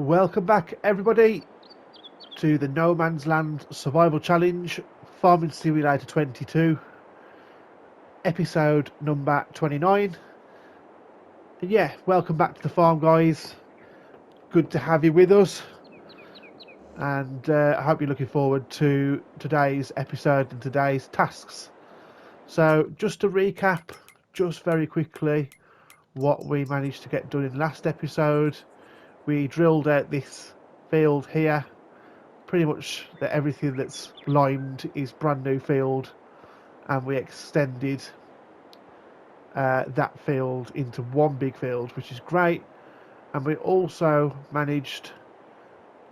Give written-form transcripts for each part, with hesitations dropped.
Welcome back, everybody, to the No Man's Land Survival Challenge, Farming Simulator 22, episode number 29. And yeah, welcome back to the farm, guys. Good to have you with us. And I hope you're looking forward to today's episode and today's tasks. So, just to recap, just very quickly, what we managed to get done in last episode. We drilled out this field here. Pretty much everything that's limed is brand new field, and we extended that field into one big field, which is great. And we also managed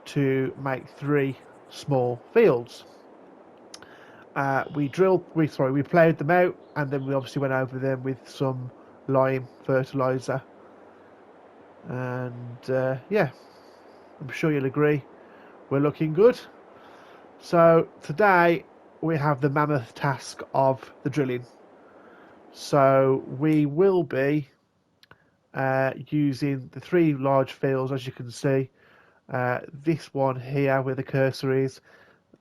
to make 3 small fields. We ploughed them out, and then we obviously went over them with some lime fertilizer. And yeah, I'm sure you'll agree, we're looking good. So today we have the mammoth task of the drilling. So we will be using the 3 large fields, as you can see. This one here where the cursor is,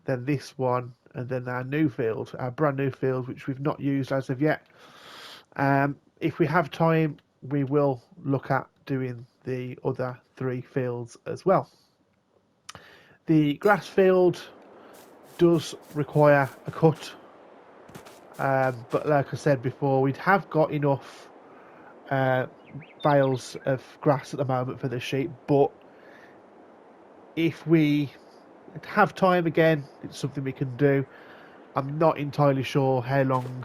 then this one, and then our new field, our brand new field, which we've not used as of yet. If we have time, we will look at doing the other 3 fields as well. The grass field does require a cut, but like I said before, we have got enough bales of grass at the moment for the sheep, but if we have time again, it's something we can do. I'm not entirely sure how long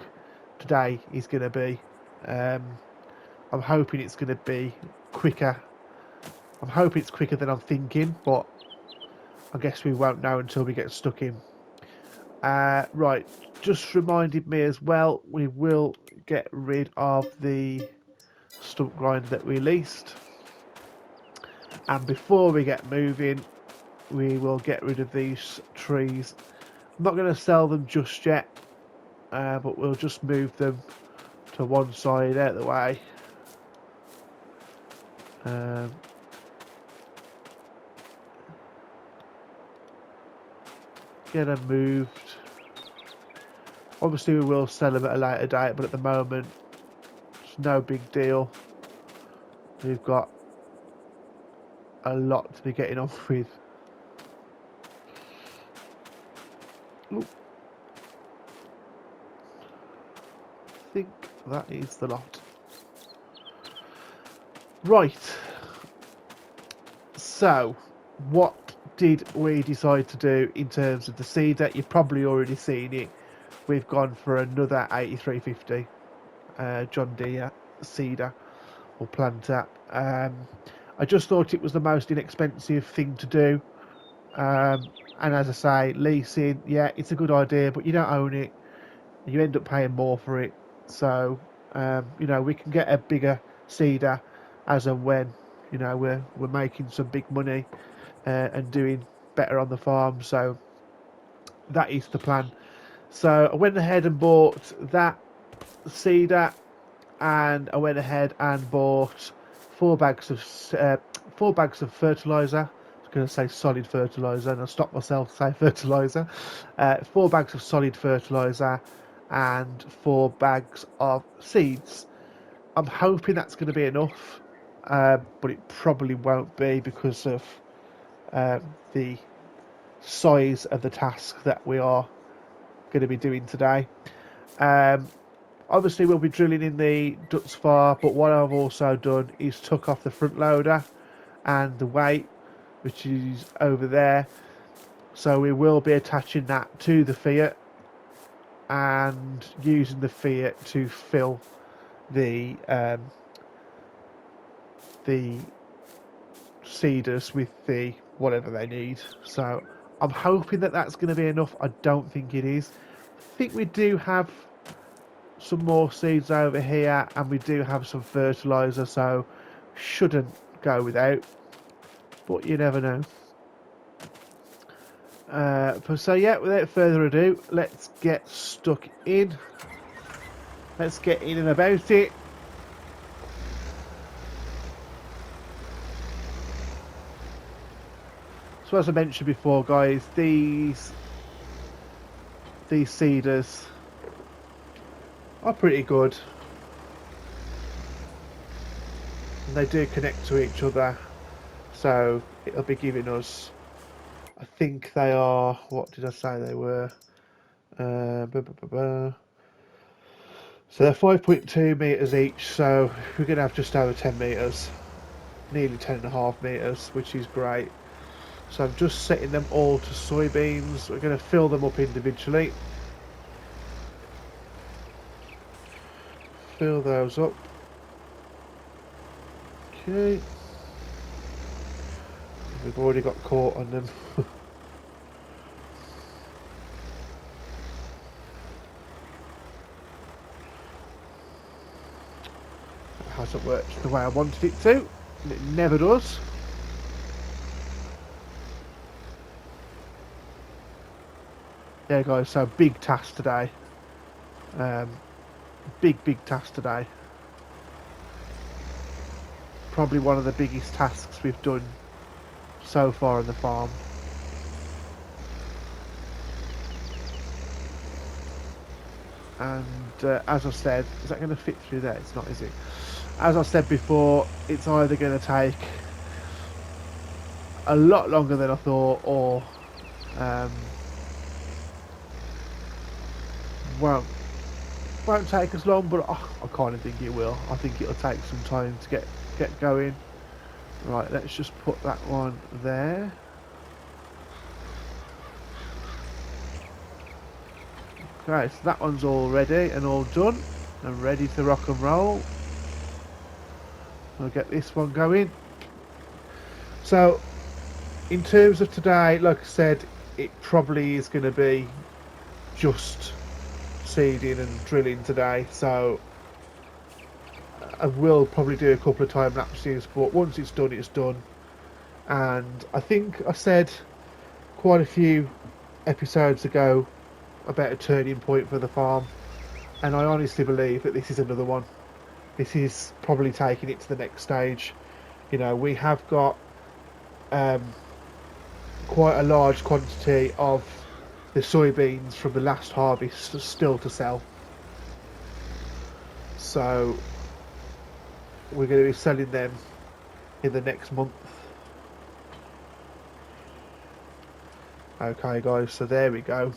today is going to be. I'm hoping it's going to be quicker. I'm hoping it's quicker than I'm thinking, but I guess we won't know until we get stuck in. Right, just reminded me as well, we will get rid of the stump grinder that we leased. And before we get moving, we will get rid of these trees. I'm not going to sell them just yet, but we'll just move them to one side out of the way. Get them moved. Obviously we will sell them at a later date, but at the moment it's no big deal. We've got a lot to be getting on with. Ooh. I think that is the lot. Right. So, what did we decide to do in terms of the seeder? You've probably already seen it. We've gone for another 8350 John Deere seeder or planter. I just thought it was the most inexpensive thing to do. And as I say, leasing, yeah, it's a good idea, but you don't own it. You end up paying more for it. So, you know, we can get a bigger seeder as and when, you know, we're making some big money and doing better on the farm. So that is the plan. So I went ahead and bought that seeder, and I went ahead and bought 4 bags of fertilizer. I was going to say solid fertilizer, and I stopped myself to say fertilizer. 4 bags of solid fertilizer and 4 bags of seeds. I'm hoping that's going to be enough, but it probably won't be because of the size of the task that we are going to be doing today. Obviously we'll be drilling in the Duts Far, but what I've also done is took off the front loader and the weight, which is over there, so we will be attaching that to the Fiat and using the Fiat to fill the seeders with the whatever they need. So I'm hoping that that's going to be enough. I don't think it is. I think we do have some more seeds over here, and we do have some fertilizer, so shouldn't go without, but you never know. So yeah, without further ado, let's get stuck in. Let's get in and about it. So as I mentioned before, guys, these seeders are pretty good. And they do connect to each other, so it'll be giving us, I think they are, what did I say they were? So they're 5.2 metres each, so we're going to have just over 10 metres, nearly 10.5 metres, which is great. So I'm just setting them all to soybeans. We're going to fill them up individually. Fill those up. Okay. We've already got caught on them. It hasn't worked the way I wanted it to. And it never does. Yeah, guys, so big task today. Big task today. Probably one of the biggest tasks we've done so far on the farm. And as I said, is that going to fit through there? It's not, is it? As I said before, it's either going to take a lot longer than I thought, or won't take as long, but I kind of think it will. I think it'll take some time to get going. Right, let's just put that one there. Okay, so that one's all ready and all done and ready to rock and roll. I'll get this one going. So in terms of today, like I said, it probably is going to be just seeding and drilling today, so I will probably do a couple of time lapses, but once it's done, it's done. And I think I said quite a few episodes ago about a turning point for the farm, and I honestly believe that this is another one. This is probably taking it to the next stage. You know, we have got quite a large quantity of the soybeans from the last harvest still to sell, so we're going to be selling them in the next month. Okay guys, so there we go.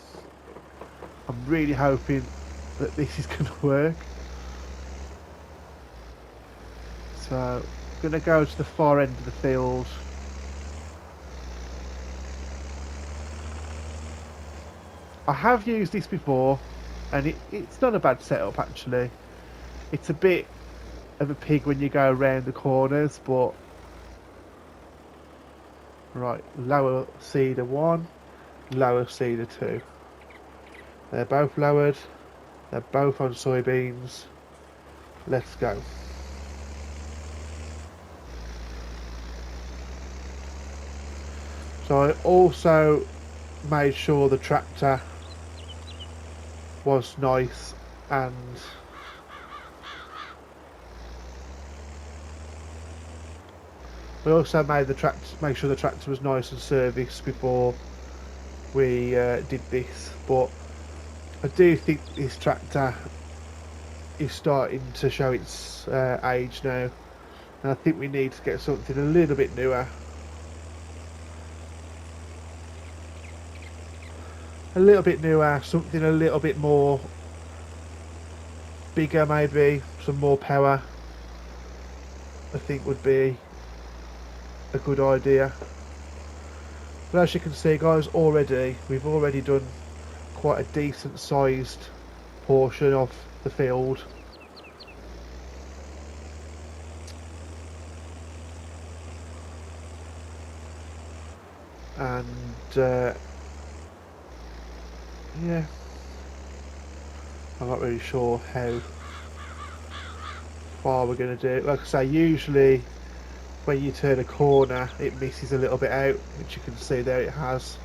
I'm really hoping that this is going to work. So I'm going to go to the far end of the field. I have used this before, and it's not a bad setup actually. It's a bit of a pig when you go around the corners, but right, lower seeder 1, lower seeder 2. They're both lowered, they're both on soybeans. Let's go. So I also made sure the tractor was nice, and we also make sure the tractor was nice and serviced before we did this. But I do think this tractor is starting to show its age now, and I think we need to get something a little bit newer. Something a little bit more bigger, maybe some more power. I think would be a good idea. But as you can see, guys, we've already done quite a decent sized portion of the field. And yeah, I'm not really sure how far we're going to do it. Like I say, usually when you turn a corner it misses a little bit out, which you can see there it has.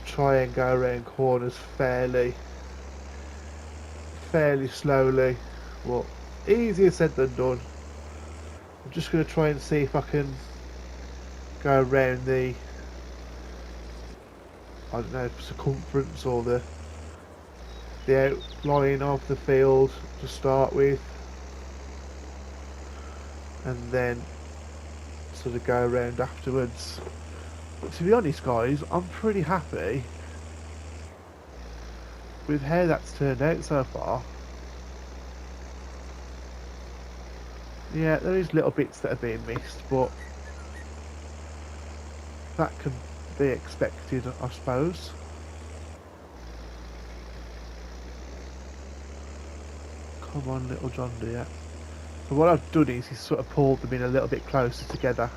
Try and go around corners fairly slowly. Well, easier said than done. I'm just going to try and see if I can go around the I don't know, circumference or the outline of the field to start with, and then sort of go around afterwards. But to be honest, guys, I'm pretty happy with how that's turned out so far. Yeah, there is little bits that are being missed, but that can be expected, I suppose. Come on, little John Deere. So what I've done is sort of pulled them in a little bit closer together.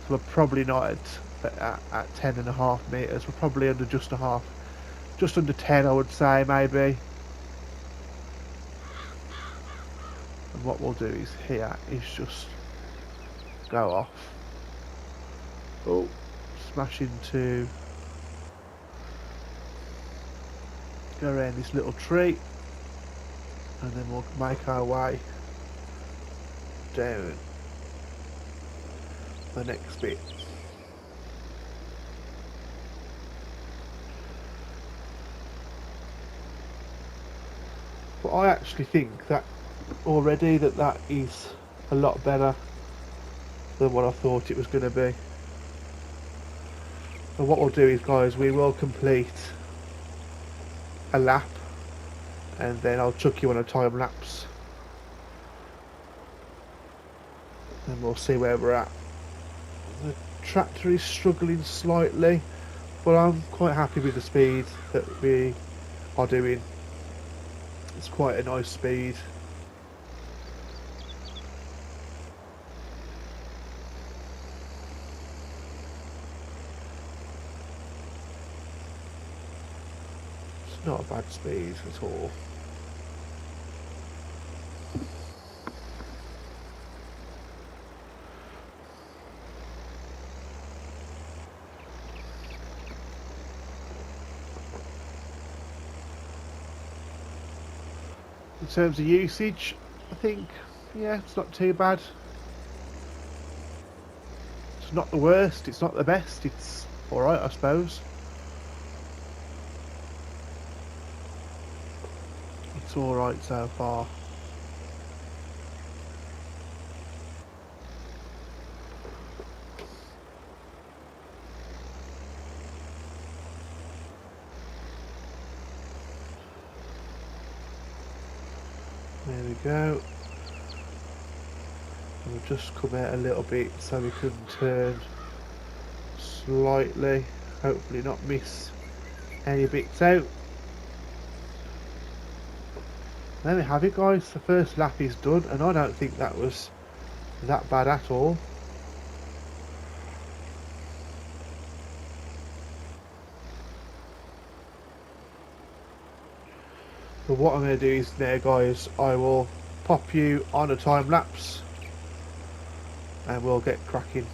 So we're probably not at 10.5 metres. We're probably under just under 10, I would say, maybe. And what we'll do is here is just go off. Oh, smash into, go around this little tree, and then we'll make our way down the next bit. But I actually think that already that is a lot better than what I thought it was going to be. And what we'll do is, guys, we will complete a lap, and then I'll chuck you on a time lapse, and we'll see where we're at. The tractor is struggling slightly, but I'm quite happy with the speed that we are doing. It's quite a nice speed. It's not a bad speed at all. In terms of usage, I think, yeah, it's not too bad. It's not the worst, it's not the best, it's alright, I suppose. It's alright so far. There we go. And we'll just come out a little bit so we can turn slightly, hopefully not miss any bits out. There we have it, guys. The first lap is done, and I don't think that was that bad at all. But what I'm going to do is there, guys, I will pop you on a time lapse and we'll get cracking.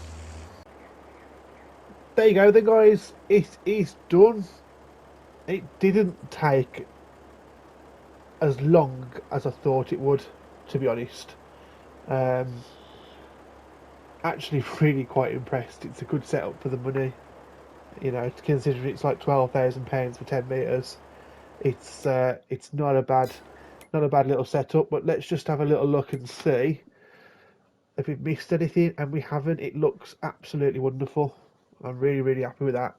There you go then, guys, it is done. It didn't take as long as I thought it would, to be honest. Actually really quite impressed. It's a good setup for the money, you know, considering it's like £12,000 for 10 metres. It's not a bad little setup. But let's just have a little look and see if we've missed anything, and we haven't. It looks absolutely wonderful. I'm really happy with that.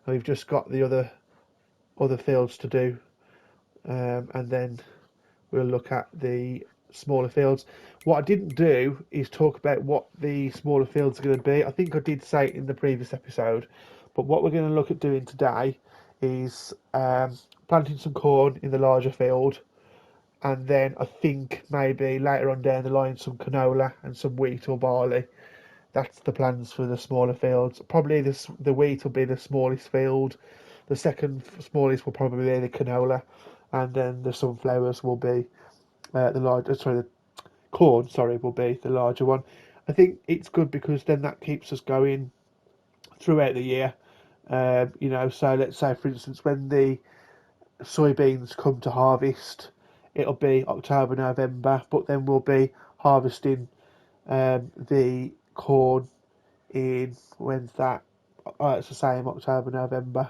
And we've just got the other fields to do, and then we'll look at the smaller fields. What I didn't do is talk about what the smaller fields are going to be. I think I did say it in the previous episode, but what we're going to look at doing today is planting some corn in the larger field, and then I think maybe later on down the line some canola and some wheat or barley. That's the plans for the smaller fields. Probably the wheat will be the smallest field. The second smallest will probably be the canola, and then the sunflowers will be the corn. Sorry, will be the larger one. I think it's good because then that keeps us going throughout the year. You know, so let's say for instance when the soybeans come to harvest, it'll be October, November, but then we'll be harvesting the corn in, when's that? It's the same, October, November.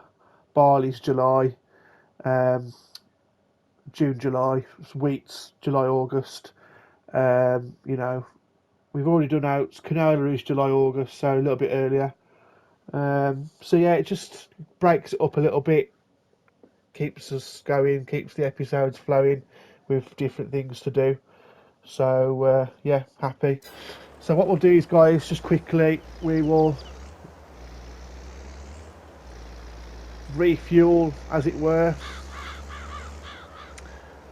barley's July, um, June, July, wheat's July, August. You know, we've already done oats. Canola is July, August, so a little bit earlier. So yeah, it just breaks it up a little bit, keeps us going, keeps the episodes flowing with different things to do. So yeah, happy. So what we'll do is, guys, just quickly, we will refuel, as it were,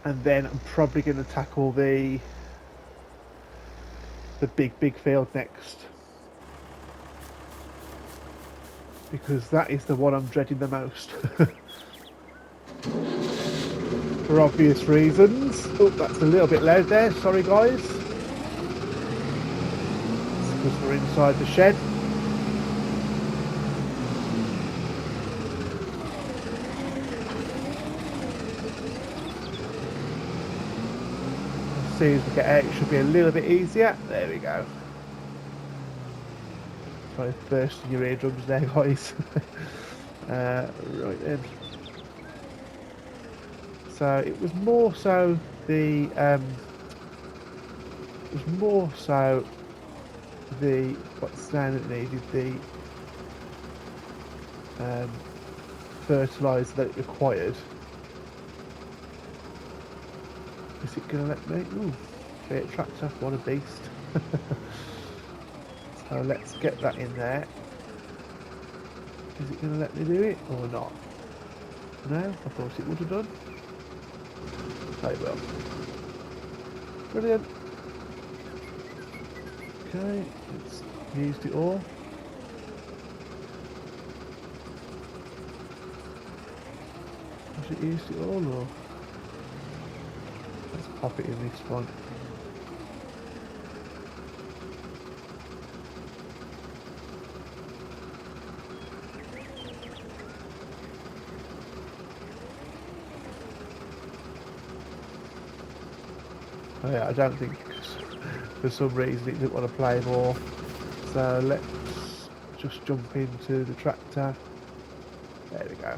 and then I'm probably going to tackle the big field next, because that is the one I'm dreading the most. For obvious reasons. Oh, that's a little bit loud there, sorry guys. It's because we're inside the shed. As soon as we get out, it should be a little bit easier. There we go. Sorry, bursting your eardrums there, guys. Right then. So it was more so the what's the name that needed, the fertiliser that it required. Is it going to let me? Ooh, Fiat tractor, what a beast. So let's get that in there. Is it going to let me do it or not? No, I thought it would have done. It will. Brilliant. Okay, it's used it all. Has it used it all, or let's pop it in this one. Oh yeah, I don't think for some reason it didn't want to play more. So let's just jump into the tractor. There we go.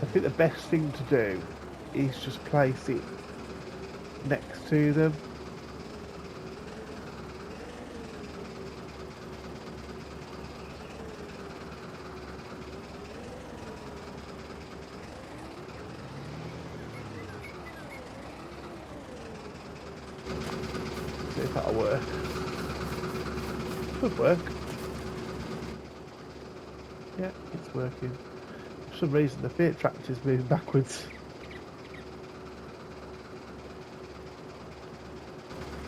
I think the best thing to do is just place it next to them. See if that'll work. Could work. Yeah, it's working. For some reason the Fiat tractor is moving backwards.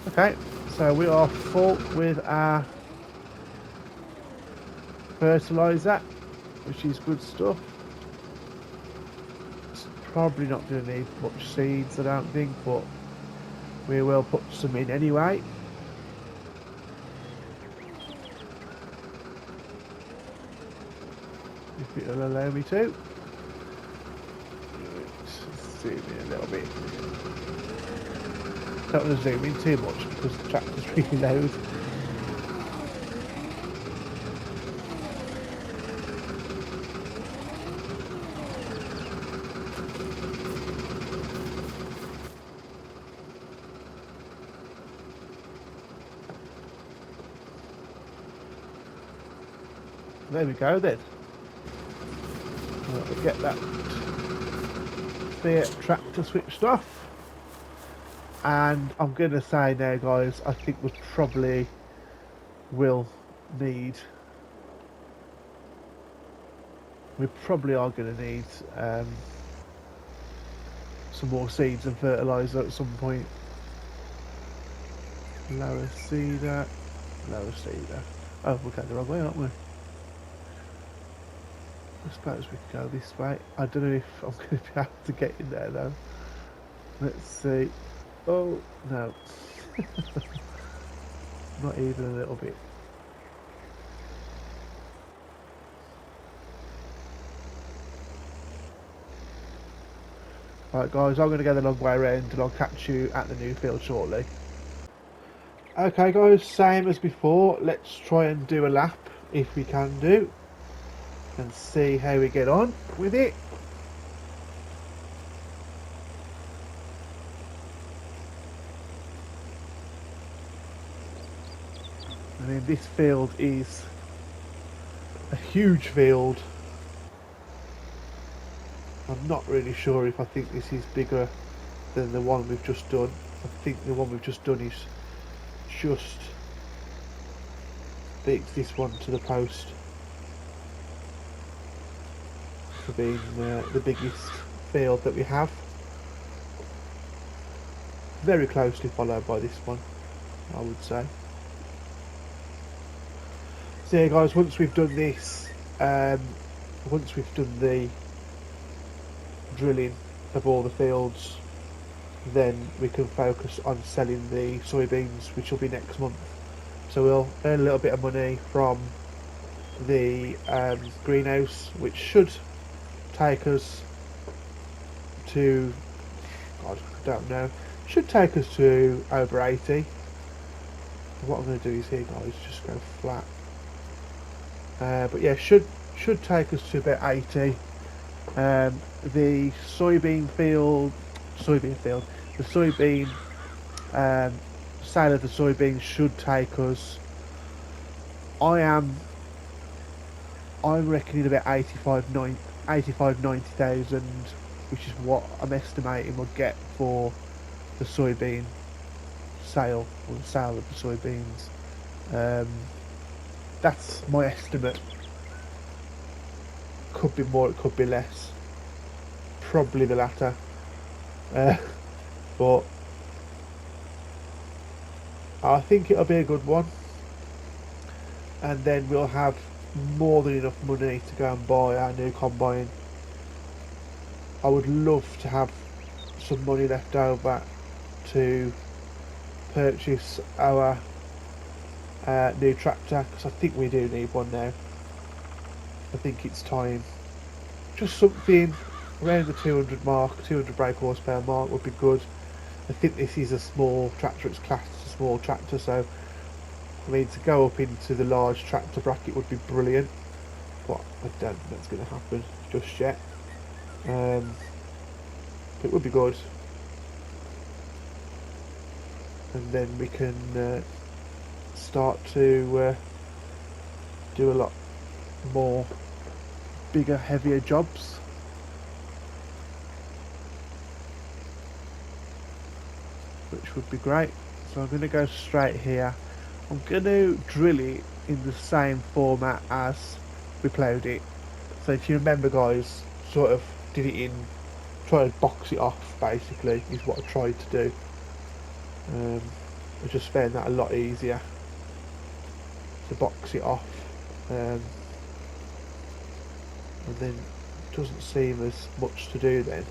Okay, so we are full with our fertiliser, which is good stuff. It's probably not going to need much seeds, I don't think, but we will put some in anyway. If it'll allow me to. Let's zoom in a little bit. Don't want to zoom in too much because the tractor's really loud. There we go then. We'll get that Fiat tractor switched off. And I'm going to say now, guys, I think we probably will need... We probably are going to need some more seeds and fertiliser at some point. Lower cedar. Lower cedar. Oh, we're going the wrong way, aren't we? I suppose we could go this way. I don't know if I'm going to be able to get in there though. Let's see. Oh, no. Not even a little bit. Right guys, I'm going to go the long way around and I'll catch you at the new field shortly. Okay guys, same as before, let's try and do a lap if we can do and see how we get on with it. I mean, this field is a huge field. I'm not really sure if I think this is bigger than the one we've just done. I think the one we've just done is just beats this one to the post for being the biggest field that we have. Very closely followed by this one, I would say. So yeah guys, once we've done this, once we've done the drilling of all the fields, then we can focus on selling the soybeans, which will be next month. So we'll earn a little bit of money from the greenhouse, which should take us to, God, I don't know, should take us to over 80. What I'm going to do is here guys, just go flat. But yeah, should take us to about 80. The soybean field, the soybean sale of the soybeans should take us. I'm reckoning about 90,000, which is what I'm estimating we'll get for the soybean sale, or the sale of the soybeans. That's my estimate. Could be more, it could be less. Probably the latter. But I think it'll be a good one. And then we'll have more than enough money to go and buy our new combine. I would love to have some money left over to purchase our new tractor, because I think we do need one now. I think it's time. Just something around the 200 mark, 200 brake horsepower mark would be good. I think this is a small tractor, it's classed as a small tractor, so I mean to go up into the large tractor bracket would be brilliant, but I don't think that's going to happen just yet. It would be good, and then we can start to do a lot more bigger, heavier jobs. Which would be great. So I'm going to go straight here. I'm going to drill it in the same format as we ploughed it. So if you remember guys, sort of did it in, try to box it off basically, is what I tried to do. I just found that a lot easier to box it off. And then it doesn't seem as much to do then.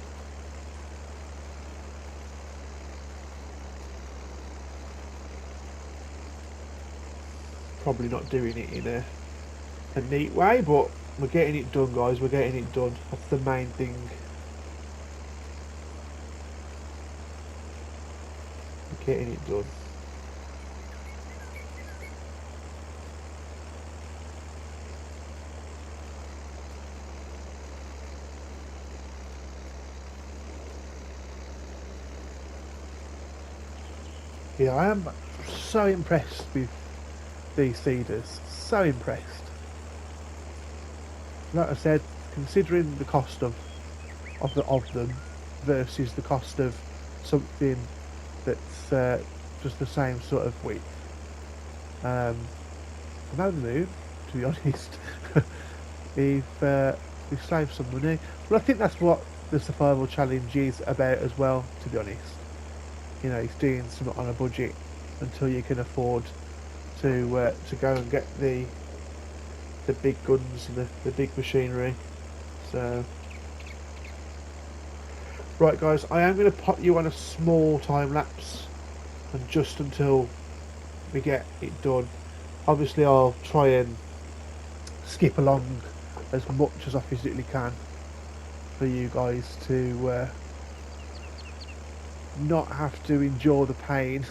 Probably not doing it in a neat way, but we're getting it done guys, we're getting it done. That's the main thing. We're getting it done. Yeah, I am so impressed with these seeders, so impressed. Like I said, considering the cost of them versus the cost of something that's just the same sort of width, I'm over the moon, to be honest. We've saved some money. Well, I think that's what the survival challenge is about as well, to be honest. You know, it's doing something on a budget until you can afford to go and get the big guns and the big machinery. So right guys, I am going to pop you on a small time lapse, and just until we get it done. Obviously I'll try and skip along as much as I physically can for you guys to not have to endure the pain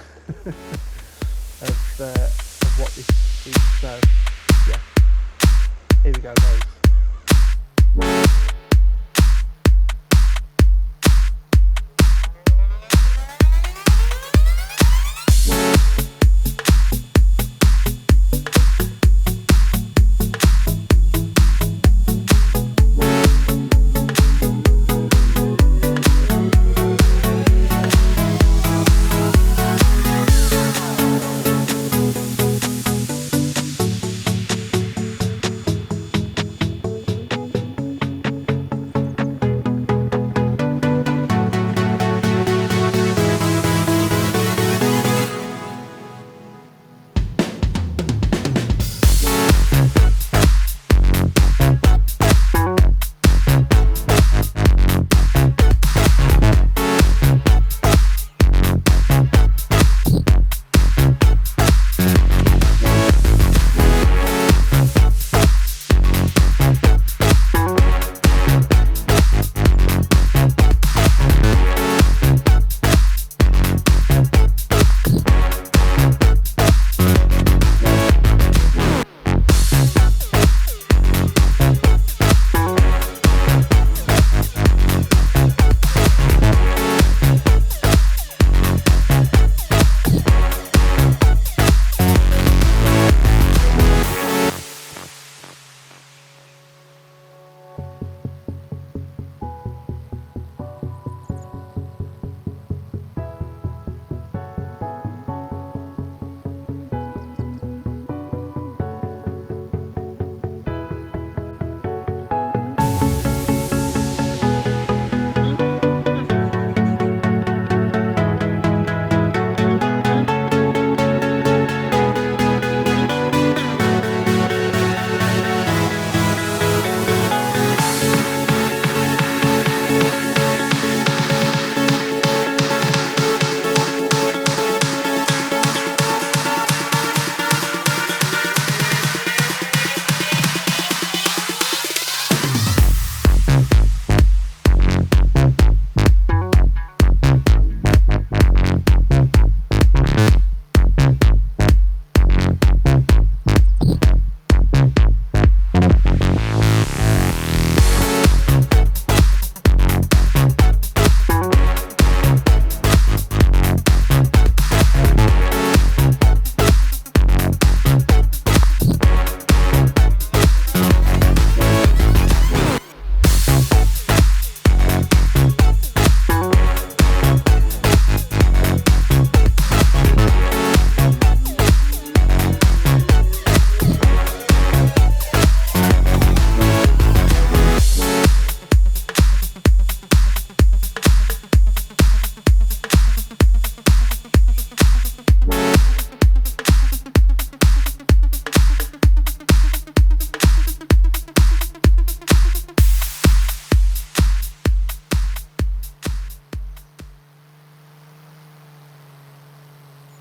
of what this is. So, yeah, here we go, guys.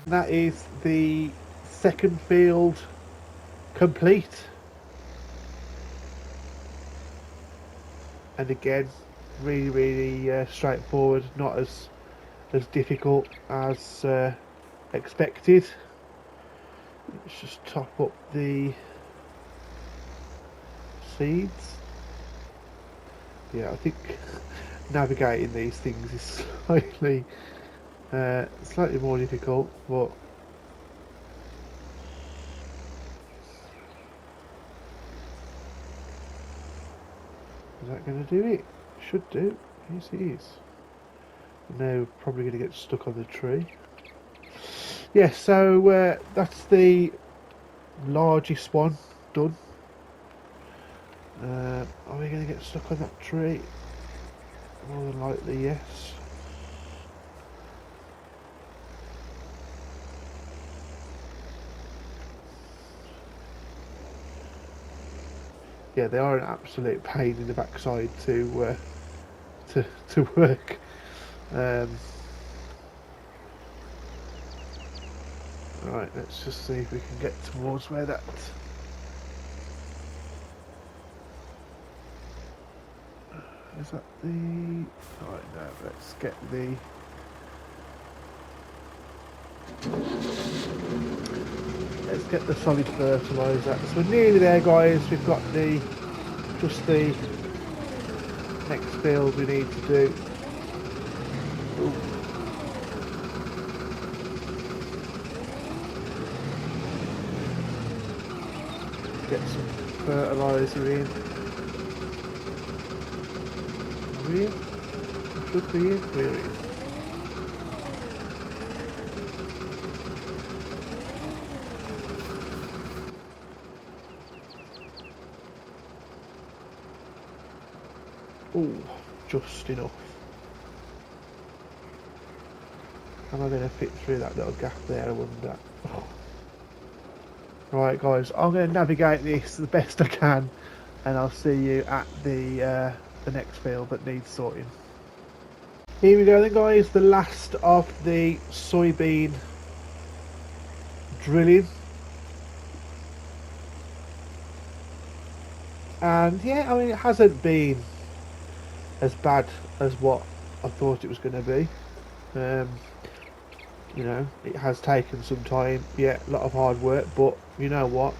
That is the second field complete. And again, really straightforward, not as difficult as expected. Let's just top up the seeds. Yeah, I think navigating these things is slightly more difficult, but is that going to do it? Should do. Yes, it is. Now we're probably going to get stuck on the tree. Yeah, so that's the largest one done. Are we going to get stuck on that tree? More than likely, yes. Yeah, they are an absolute pain in the backside to work. Right, let's just see if we can get towards where that. Is that the? Right, no, let's get the let's get the solid fertiliser. So we're nearly there, guys. We've got just the next field we need to do. Ooh. Get some fertiliser in. Are we in? Should be in. We're in. Oh, just enough. Am I going to fit through that little gap there, I wonder? Oh. Right, guys, I'm going to navigate this the best I can, and I'll see you at the next field that needs sorting. Here we go then, guys, the last of the soybean drilling. And yeah, I mean, it hasn't been as bad as what I thought it was going to be. You know, it has taken some time, yeah, a lot of hard work, but you know what,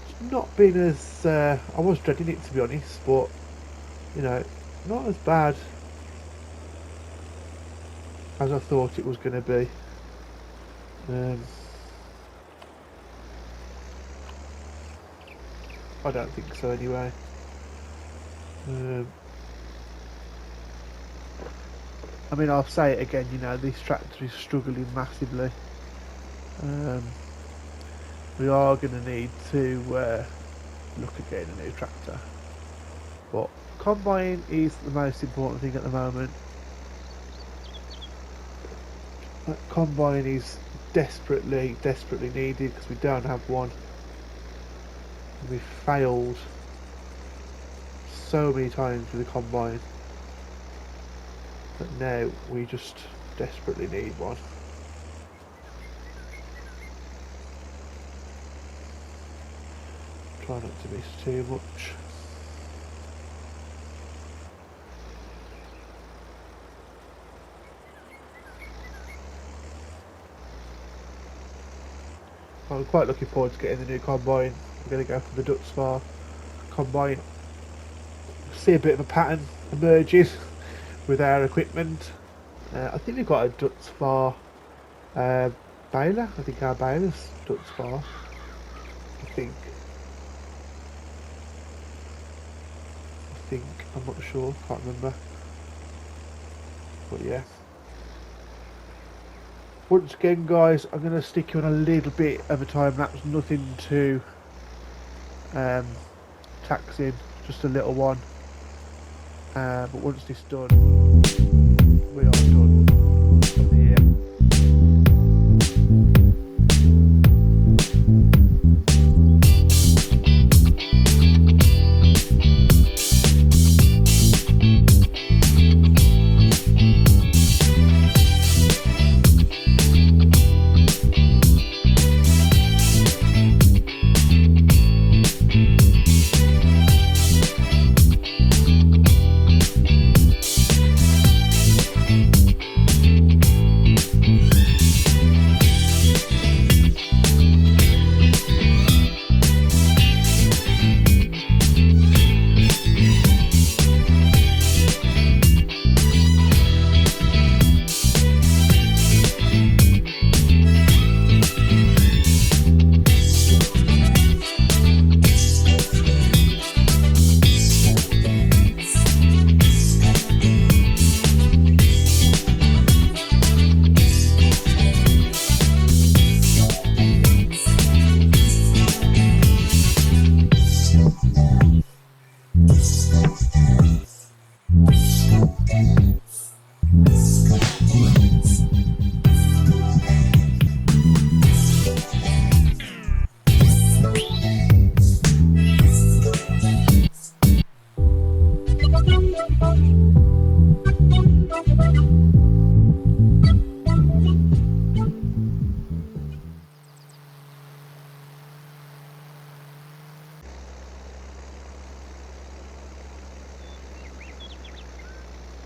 it's not been as I was dreading it, to be honest, but you know, not as bad as I thought it was going to be. I don't think so anyway. I mean, I'll say it again, you know, this tractor is struggling massively. We are going to need to look at getting a new tractor. But combine is the most important thing at the moment. That combine is desperately needed because we don't have one. We've failed so many times with the combine. But now we just desperately need one. Try not to miss too much. I'm quite looking forward to getting the new combine. I'm going to go for the Dutch Far combine. See a bit of a pattern emerging with our equipment. I think we've got a Dutch Far baler. I think our baler's Dutch Far. I think. I'm not sure. Can't remember. But yeah. Once again, guys, I'm going to stick you on a little bit of a time lapse. Nothing too taxing. Just a little one. But once this is done, we are done from here.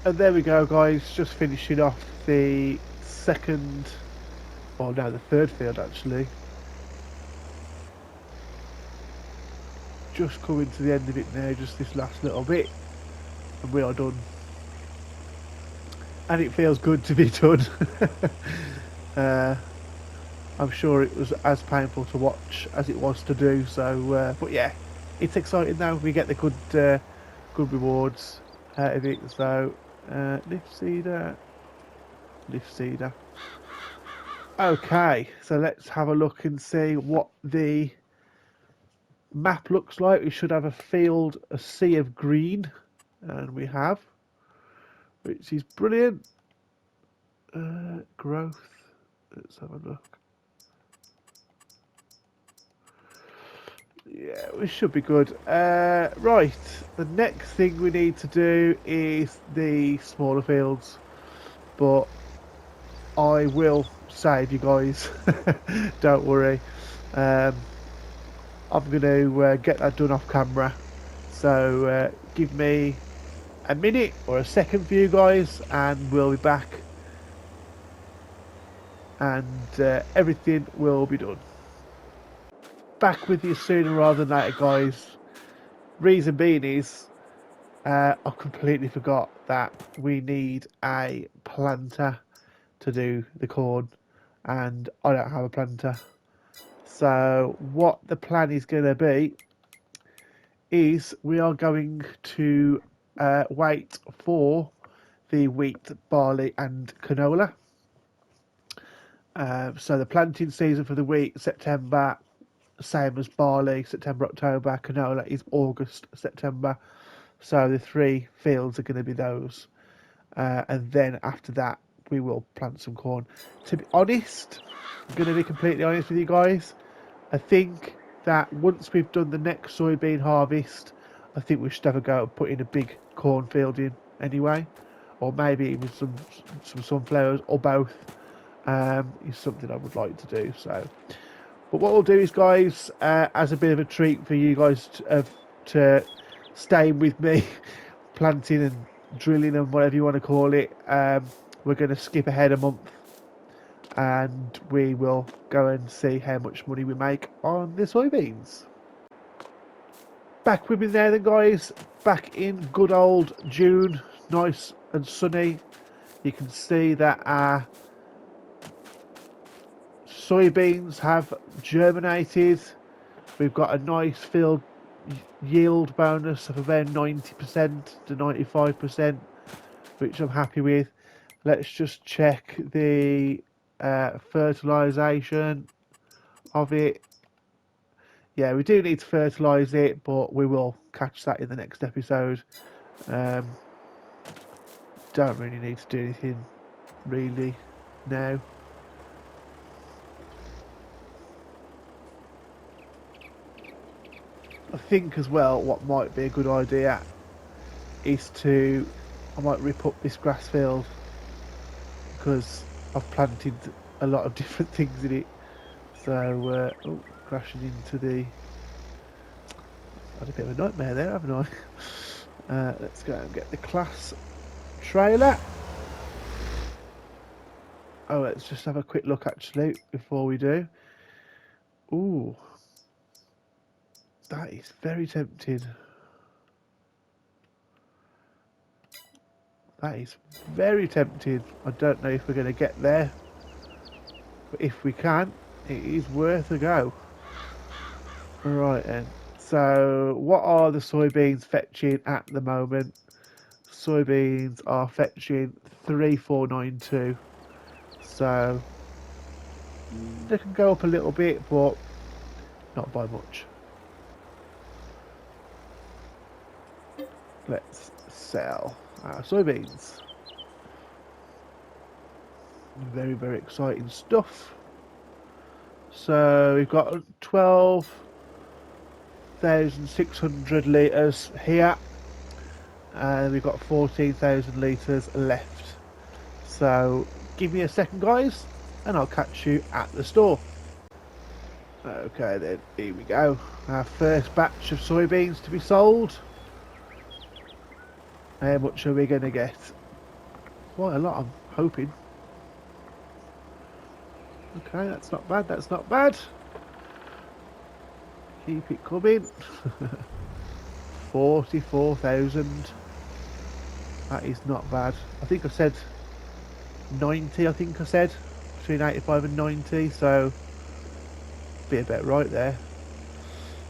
And there we go, guys, just finishing off the second, or no, the third field actually. just coming to the end of it now, just this last little bit, and we are done. And it feels good to be done. I'm sure it was as painful to watch as it was to do. So, but yeah, it's exciting now. We get the good rewards out of it. So, lift seeder. Okay, so let's have a look and see what the map looks like. We should have a field, a sea of green, and we have, which is brilliant. Growth. Let's have a look. Yeah, we should be good. Right, the next thing we need to do is the smaller fields, but I will save you guys. Don't worry. I'm going to get that done off camera. So give me a minute or a second for you guys, and we'll be back. And everything will be done. Back with you sooner rather than later, guys. Reason being is I completely forgot that we need a planter to do the corn, and I don't have a planter. So what the plan is going to be is we are going to wait for the wheat, barley and canola. So the planting season for the wheat, September, same as barley, September, October. Canola is August, September. So the 3 fields are going to be those. And then after that, we will plant some corn. To be honest, I'm going to be completely honest with you guys. I think that once we've done the next soybean harvest, I think we should have a go at putting a big cornfield in anyway. Or maybe even some sunflowers or both. Is something I would like to do. So, but what we'll do is, guys, as a bit of a treat for you guys to stay with me, planting and drilling and whatever you want to call it, we're going to skip ahead a month, and we will go and see how much money we make on the soybeans. Back with me there then, guys. Back in good old June, nice and sunny. You can see that our soybeans have germinated. We've got a nice field yield bonus of about 90% to 95%, which I'm happy with. Let's just check the fertilisation of it. Yeah, we do need to fertilise it, but we will catch that in the next episode. Don't really need to do anything really now. I think as well what might be a good idea is I might rip up this grass field, because I've planted a lot of different things in it. So, crashing into had a bit of a nightmare there, haven't I? Let's go and get the class trailer. Oh, let's just have a quick look actually before we do. Ooh. That is very tempting. That is very tempting. I don't know if we're going to get there, but if we can, it is worth a go. Right then. So, what are the soybeans fetching at the moment? Soybeans are fetching 3492. So, they can go up a little bit, but not by much. Let's sell our soybeans. Very, very exciting stuff. So we've got 12,600 litres here, and we've got 14,000 litres left. So give me a second, guys, and I'll catch you at the store. Okay then, here we go. Our first batch of soybeans to be sold. How much are we going to get? Quite a lot, I'm hoping. Okay, that's not bad, that's not bad. Keep it coming. 44,000. That is not bad. I think I said 90, I think I said. Between 85 and 90, so be about right there.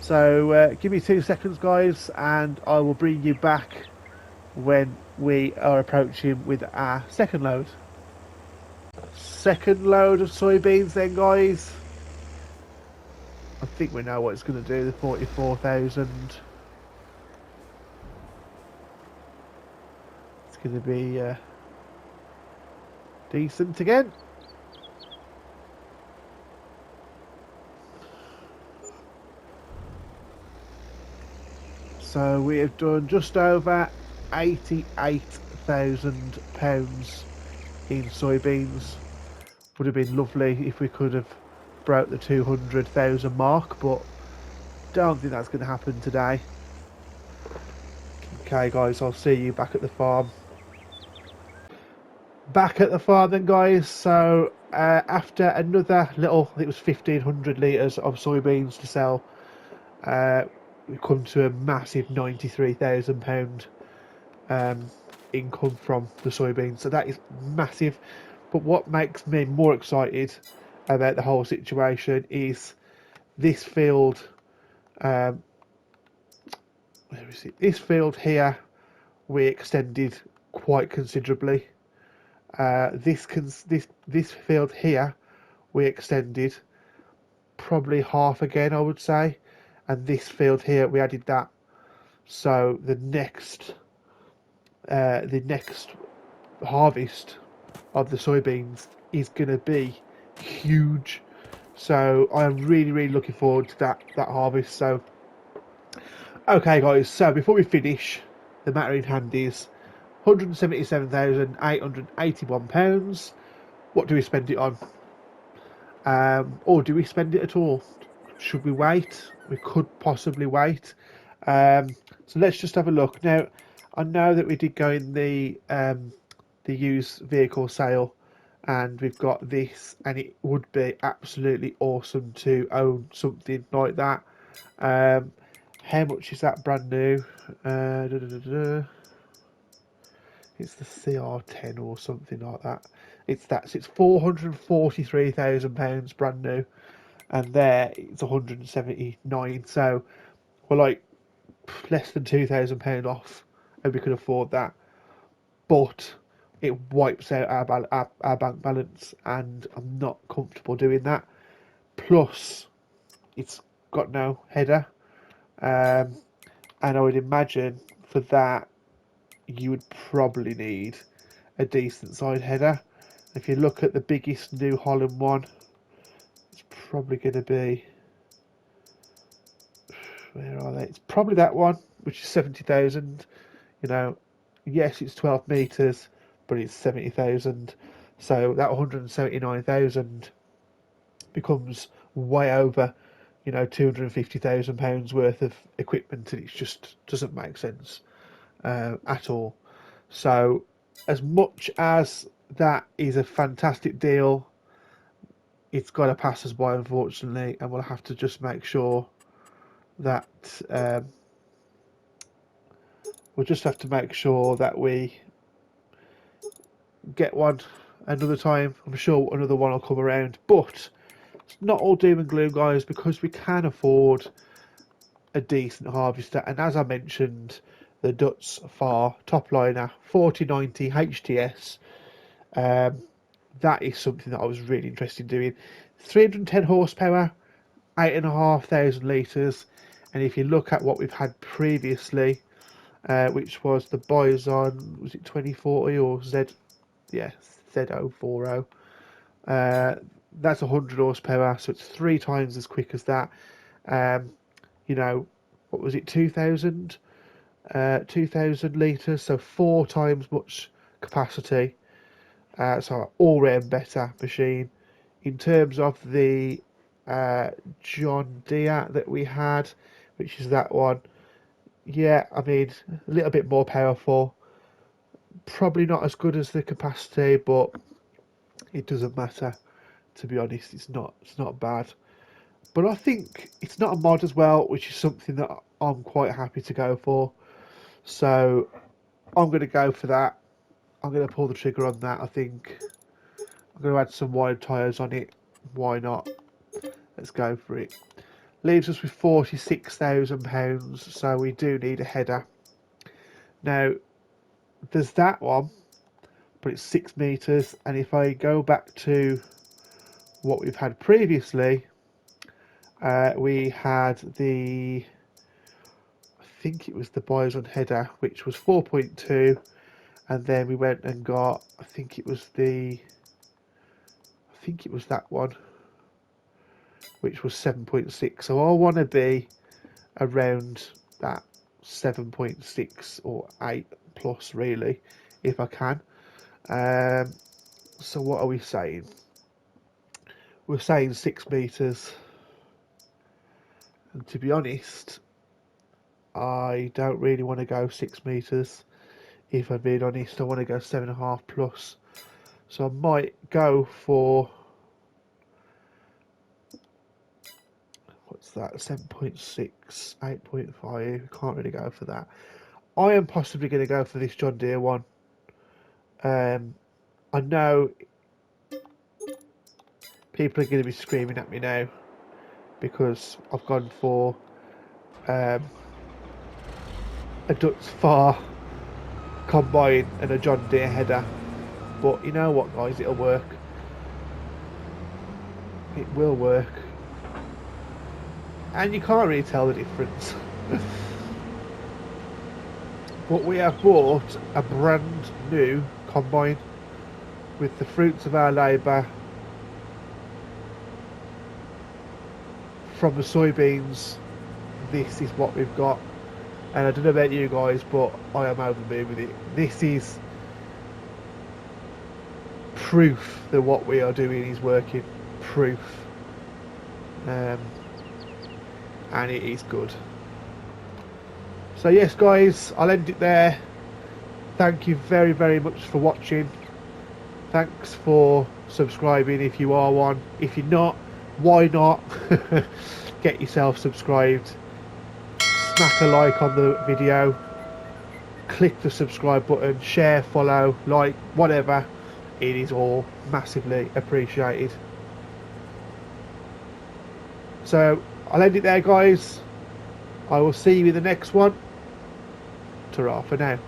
So give me 2 seconds, guys, and I will bring you back when we are approaching with our second load. Second load of soybeans then, guys. I think we know what it's going to do, the 44,000. It's going to be decent again. So we have done just over £88,000 in soybeans. Would have been lovely if we could have broke the 200,000 mark, but don't think that's going to happen today. Okay guys, I'll see you back at the farm. Back at the farm then, guys. So after another little, I think it was 1,500 litres of soybeans to sell, we come to a massive £93,000 income from the soybeans. So that is massive. But what makes me more excited about the whole situation is this field. Where is it? This field here, we extended quite considerably. This field here, we extended probably half again, I would say, and this field here we added that. So the next harvest of the soybeans is going to be huge. So I'm really looking forward to that harvest. So okay guys, so before we finish, the matter in hand is £177,881. What do we spend it on? Or do we spend it at all? Should we wait? We could possibly wait. So let's just have a look. Now, I know that we did go in the used vehicle sale, and we've got this, and it would be absolutely awesome to own something like that. How much is that brand new? It's the CR10 or something like that. It's £443,000 brand new, and there it's 179. So we're like less than £2,000 off, and we could afford that. But it wipes out our bank balance, and I'm not comfortable doing that. Plus, it's got no header, and I would imagine for that you would probably need a decent sized header. If you look at the biggest New Holland one, it's probably going to be, where are they? It's probably that one, which is 70,000. You know, yes, it's 12 meters, but it's 70,000. So that 179,000 becomes way over, you know, £250,000 worth of equipment, and it just doesn't make sense at all. So as much as that is a fantastic deal, it's got to pass us by, unfortunately, and we'll have to just make sure that we'll just have to make sure that we get one another time. I'm sure another one will come around, but it's not all doom and gloom, guys, because we can afford a decent harvester. And as I mentioned, the Dutz Far Topliner 4090 HTS, that is something that I was really interested in doing. 310 horsepower, 8,500 litres, and if you look at what we've had previously, which was the Bison, was it 2040 or Z040, that's 100 horsepower, so it's 3 times as quick as that. You know, what was it, 2,000 litres, so 4 times much capacity. So all round better machine. In terms of the John Deere that we had, which is that one, yeah, I mean, a little bit more powerful, probably not as good as the capacity, but it doesn't matter, to be honest. It's not bad. But I think it's not a mod as well, which is something that I'm quite happy to go for. So I'm going to go for that. I'm going to pull the trigger on that. I think I'm going to add some wide tyres on it. Why not? Let's go for it. Leaves us with £46,000, so we do need a header. Now, there's that one, but it's 6 metres, and if I go back to what we've had previously, we had I think it was the Bison header, which was 4.2, and then we went and got, I think it was that one, which was 7.6. So I want to be around that 7.6 or 8 plus, really, if I can. So what are we saying? We're saying 6 metres. And to be honest, I don't really want to go 6 metres. If I'm being honest, I want to go 7.5 plus. So I might go for, what's that, 7.6, 8.5. Can't really go for that. I am possibly going to go for this John Deere one. I know people are going to be screaming at me now because I've gone for a Dutz Far combine and a John Deere header. But you know what, guys, it'll work. It will work. And you can't really tell the difference. But we have bought a brand new combine with the fruits of our labour from the soybeans. This is what we've got, and I don't know about you guys, but I am over the moon with it. This is proof that what we are doing is working. Proof. And it is good. So yes, guys, I'll end it there. Thank you very, very much for watching. Thanks for subscribing if you are one. If you're not, why not? Get yourself subscribed. Smack a like on the video. Click the subscribe button. Share, follow, like, whatever. It is all massively appreciated. So I'll end it there, guys. I will see you in the next one. Ta-ra for now.